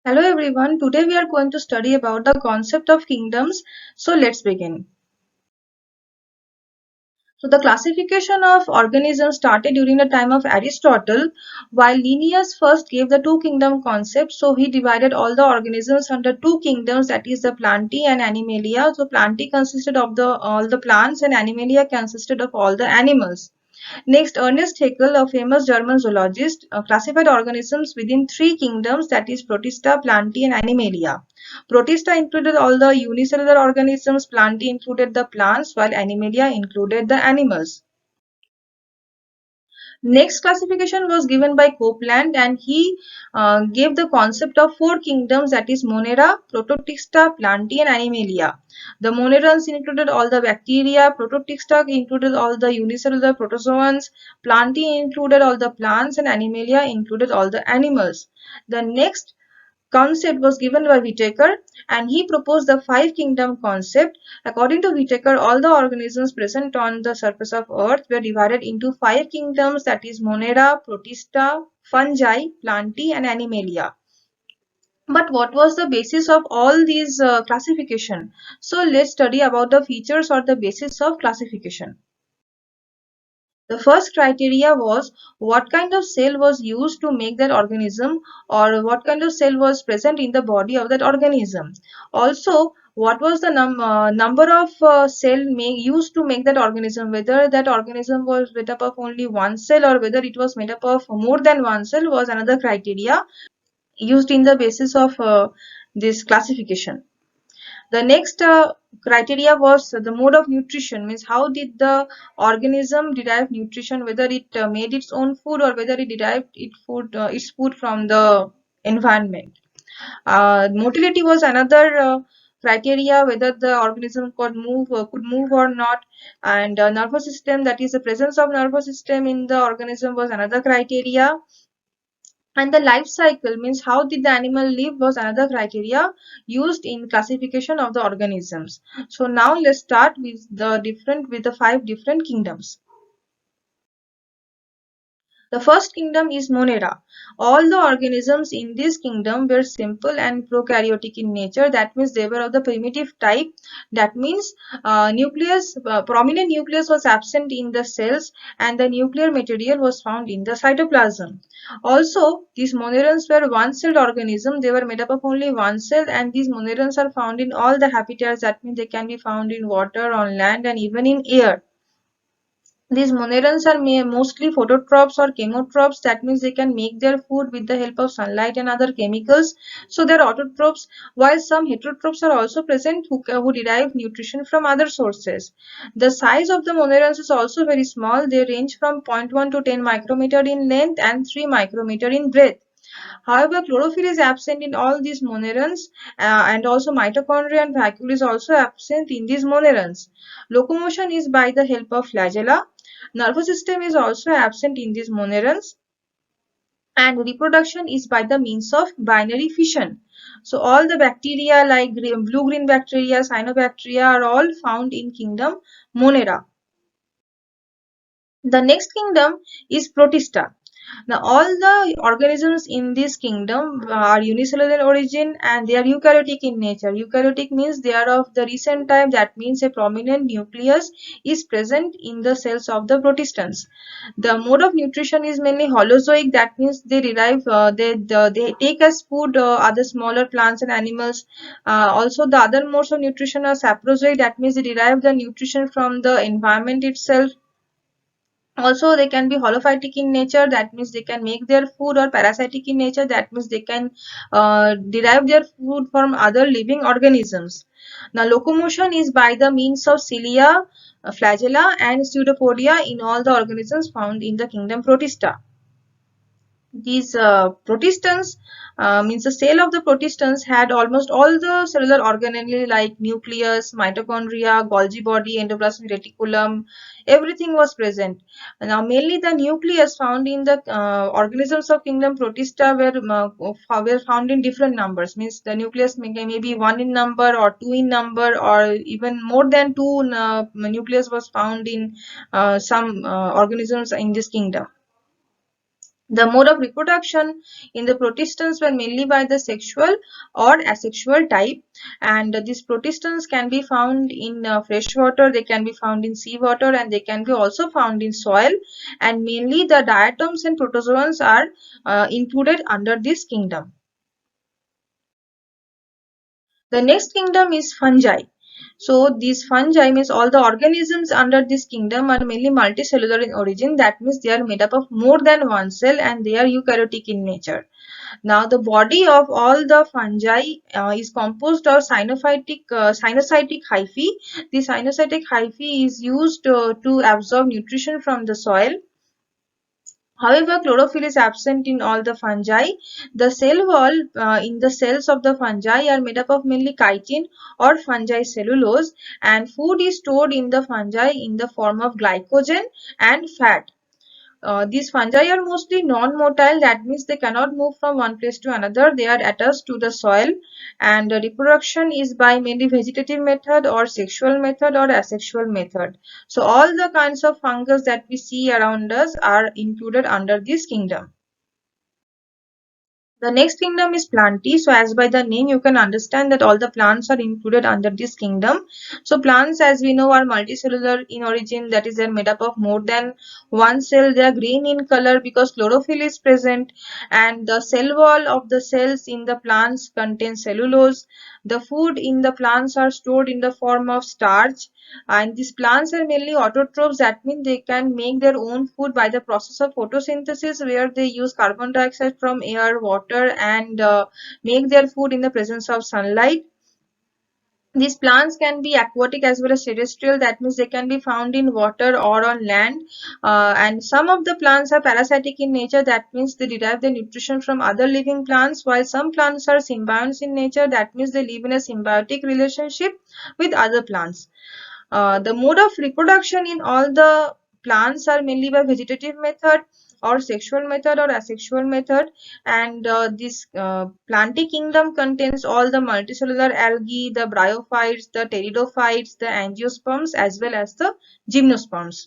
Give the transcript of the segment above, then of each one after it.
Hello everyone, today we are going to study about the concept of kingdoms. So let's begin. So the classification of organisms started during the time of Aristotle, while Linnaeus first gave the two kingdom concept. So he divided all the organisms under two kingdoms, that is the Plantae and Animalia. So Plantae consisted of all the plants and Animalia consisted of all the animals. Next, Ernest Haeckel, a famous German zoologist, classified organisms within three kingdoms, that is Protista, Plantae and Animalia. Protista included all the unicellular organisms, Plantae included the plants, while Animalia included the animals. Next classification was given by Copeland, and he gave the concept of four kingdoms, that is Monera, Protoctista, Plantae and Animalia. The Monerans included all the bacteria, Protoctista included all the unicellular protozoans, Plantae included all the plants and Animalia included all the animals. The next concept was given by Whittaker, and he proposed the five kingdom concept. According to Whittaker, all the organisms present on the surface of earth were divided into five kingdoms, that is Monera, Protista, fungi, Plantae and Animalia. But what was the basis of all these classification? So let's study about the features or the basis of classification. The first criteria was what kind of cell was used to make that organism, or what kind of cell was present in the body of that organism. Also, what was the number of cell used to make that organism, whether that organism was made up of only one cell or whether it was made up of more than one cell was another criteria used in the basis of this classification. The next criteria was the mode of nutrition, means how did the organism derive nutrition, whether it made its own food or whether it derived its food from the environment. Motility was another criteria, whether the organism could move or not, and nervous system, that is the presence of nervous system in the organism, was another criteria. And the life cycle, means how did the animal live, was another criteria used in classification of the organisms. So now let's start with the five different kingdoms. The first kingdom is Monera. All the organisms in this kingdom were simple and prokaryotic in nature. That means they were of the primitive type. That means prominent nucleus was absent in the cells, and the nuclear material was found in the cytoplasm. Also, these monerans were one-celled organisms. They were made up of only one cell, and these monerans are found in all the habitats. That means they can be found in water, on land, and even in air. These monerans are mostly phototrophs or chemotrophs. That means they can make their food with the help of sunlight and other chemicals. So they are autotrophs, while some heterotrophs are also present who derive nutrition from other sources. The size of the monerans is also very small. They range from 0.1 to 10 micrometer in length and 3 micrometer in breadth. However, chlorophyll is absent in all these monerans, and also mitochondria and vacuole is also absent in these monerans. Locomotion is by the help of flagella. Nervous system is also absent in these monerans, and reproduction is by the means of binary fission. So all the bacteria like blue-green bacteria, cyanobacteria are all found in kingdom Monera. The next kingdom is Protista. Now, all the organisms in this kingdom are unicellular origin and they are eukaryotic in nature. Eukaryotic means they are of the recent type. That means a prominent nucleus is present in the cells of the protistans. The mode of nutrition is mainly holozoic. That means they derive, they take as food other smaller plants and animals. Also, the other modes of nutrition are saprozoic. That means they derive the nutrition from the environment itself. Also, they can be holophytic in nature. That means they can make their food, or parasitic in nature. That means they can derive their food from other living organisms. Now, locomotion is by the means of cilia, flagella and pseudopodia in all the organisms found in the kingdom Protista. These protistans, means the cell of the protistans had almost all the cellular organelle like nucleus, mitochondria, Golgi body, endoplasmic reticulum. Everything was present. Now, mainly the nucleus found in the organisms of kingdom Protista were found in different numbers. Means the nucleus may be 1 in number or 2 in number, or even more than 2 nucleus was found in some organisms in this kingdom. The mode of reproduction in the protistans were mainly by the sexual or asexual type, and these protistans can be found in fresh water, they can be found in seawater, and they can be also found in soil, and mainly the diatoms and protozoans are included under this kingdom. The next kingdom is fungi. So these fungi means all the organisms under this kingdom are mainly multicellular in origin. That means they are made up of more than one cell and they are eukaryotic in nature. Now the body of all the fungi is composed of sinusoidal hyphae. The sinusoidal hyphae is used to absorb nutrition from the soil. However, chlorophyll is absent in all the fungi. The cell wall in the cells of the fungi are made up of mainly chitin or fungi cellulose, and food is stored in the fungi in the form of glycogen and fat. These fungi are mostly non-motile, that means they cannot move from one place to another. They are attached to the soil, and reproduction is by mainly vegetative method or sexual method or asexual method. So all the kinds of fungus that we see around us are included under this kingdom. The next kingdom is plantae. So as by the name you can understand that all the plants are included under this kingdom. So plants, as we know, are multicellular in origin, that is they are made up of more than one cell. They are green in color because chlorophyll is present, and the cell wall of the cells in the plants contain cellulose. The food in the plants are stored in the form of starch, and these plants are mainly autotrophs. That means they can make their own food by the process of photosynthesis, where they use carbon dioxide from air, water, and make their food in the presence of sunlight. These plants can be aquatic as well as terrestrial, that means they can be found in water or on land. And some of the plants are parasitic in nature, that means they derive their nutrition from other living plants, while some plants are symbionts in nature, that means they live in a symbiotic relationship with other plants. The mode of reproduction in all the plants are mainly by vegetative method or sexual method or asexual method, and this plantae kingdom contains all the multicellular algae, the bryophytes, the pteridophytes, the angiosperms, as well as the gymnosperms.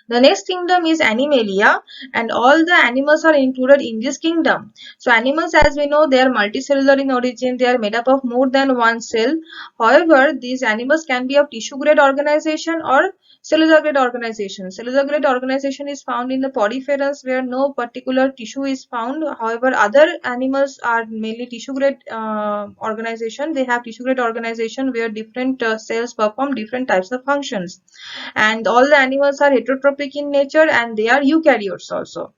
The next kingdom is Animalia, and all the animals are included in this kingdom. So animals, as we know, they are multicellular in origin. They are made up of more than one cell. However, these animals can be of tissue grade organization or cellular grade organization. Cellular grade organization is found in the poriferans where no particular tissue is found. However, other animals are mainly tissue grade organization. They have tissue grade organization where different cells perform different types of functions, and all the animals are heterotrophic in nature and they are eukaryotes also.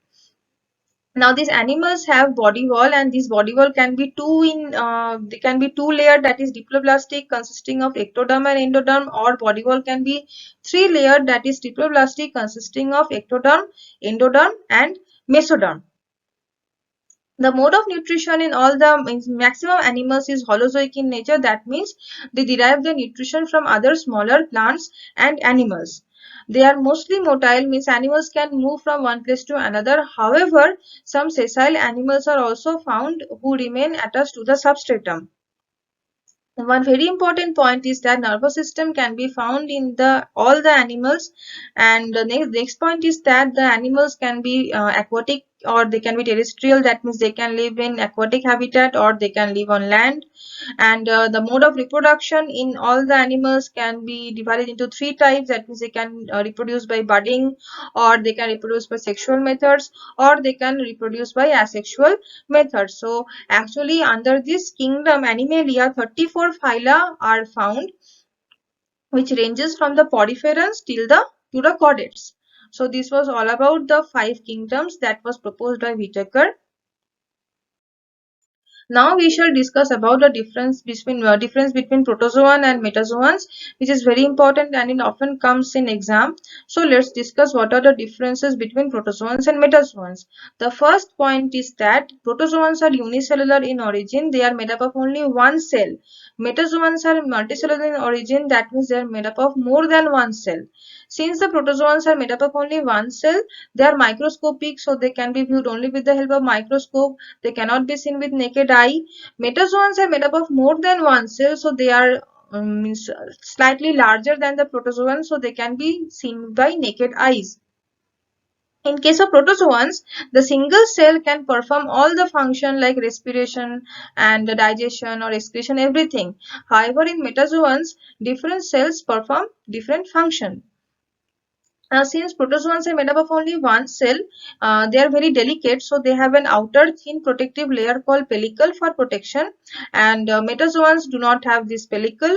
Now these animals have body wall, and this body wall can be they can be two layered, that is diploblastic, consisting of ectoderm and endoderm, or body wall can be three layered, that is diploblastic, consisting of ectoderm, endoderm, and mesoderm. The mode of nutrition in all the maximum animals is holozoic in nature, that means they derive their nutrition from other smaller plants and animals. They are mostly motile, means animals can move from one place to another. However, some sessile animals are also found who remain attached to the substratum. One very important point is that nervous system can be found in the all the animals, and the next point is that the animals can be aquatic or they can be terrestrial, that means they can live in aquatic habitat or they can live on land. And the mode of reproduction in all the animals can be divided into three types, that means they can reproduce by budding, or they can reproduce by sexual methods, or they can reproduce by asexual methods. So actually under this kingdom Animalia 34 phyla are found, which ranges from the poriferans till the to the chordates. So this was all about the 5 kingdoms that was proposed by Whitaker. Now we shall discuss about the difference between protozoan and metazoans, which is very important and it often comes in exam. So let's discuss what are the differences between protozoans and metazoans. The first point is that protozoans are unicellular in origin. They are made up of only one cell. Metazoans are multicellular in origin. That means they are made up of more than one cell. Since the protozoans are made up of only one cell, they are microscopic, so they can be viewed only with the help of microscope. They cannot be seen with naked eye. Metazoans are made up of more than one cell, so they are slightly larger than the protozoans, so they can be seen by naked eyes. In case of protozoans, the single cell can perform all the function like respiration and digestion or excretion, everything. However, in metazoans, different cells perform different function. Since protozoans are made up of only one cell, they are very delicate, so they have an outer thin protective layer called pellicle for protection, and metazoans do not have this pellicle.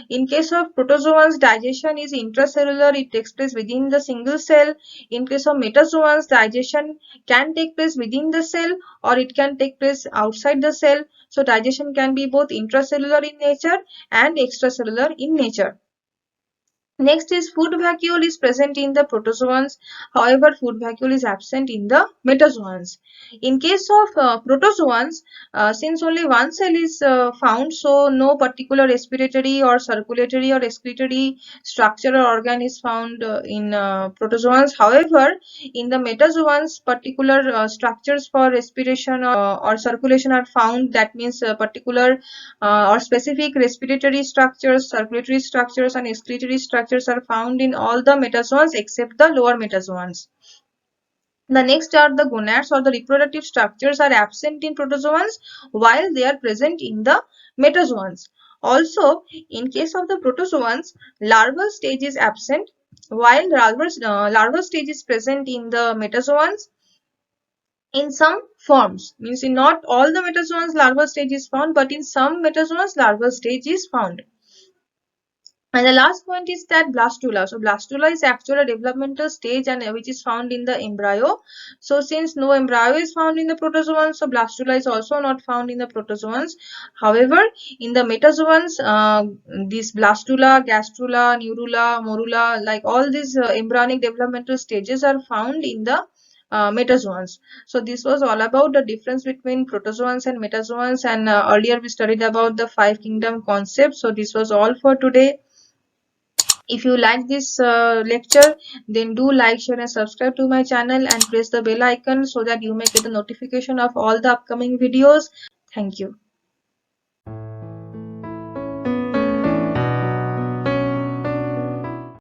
In case of protozoans, digestion is intracellular, it takes place within the single cell. In case of metazoans, digestion can take place within the cell or it can take place outside the cell. So digestion can be both intracellular in nature and extracellular in nature. Next is food vacuole is present in the protozoans. However, food vacuole is absent in the metazoans. In case of protozoans, since only one cell is found, so no particular respiratory or circulatory or excretory structure or organ is found in protozoans. However, in the metazoans, particular structures for respiration or circulation are found. That means particular or specific respiratory structures, circulatory structures, and excretory structures are found in all the metazoans except the lower metazoans. The next are the gonads, or the reproductive structures are absent in protozoans while they are present in the metazoans. Also, in case of the protozoans, larval stage is absent while larval stage is present in the metazoans in some forms. Means in not all the metazoans larval stage is found, but in some metazoans larval stage is found. And the last point is that blastula. So blastula is actually a developmental stage and which is found in the embryo. So since no embryo is found in the protozoans, so blastula is also not found in the protozoans. However, in the metazoans, these blastula, gastrula, neurula, morula, like all these embryonic developmental stages are found in the metazoans. So this was all about the difference between protozoans and metazoans, and earlier we studied about the 5 kingdom concept. So this was all for today. If you like this lecture, then do like, share and subscribe to my channel and press the bell icon so that you may get the notification of all the upcoming videos. Thank you.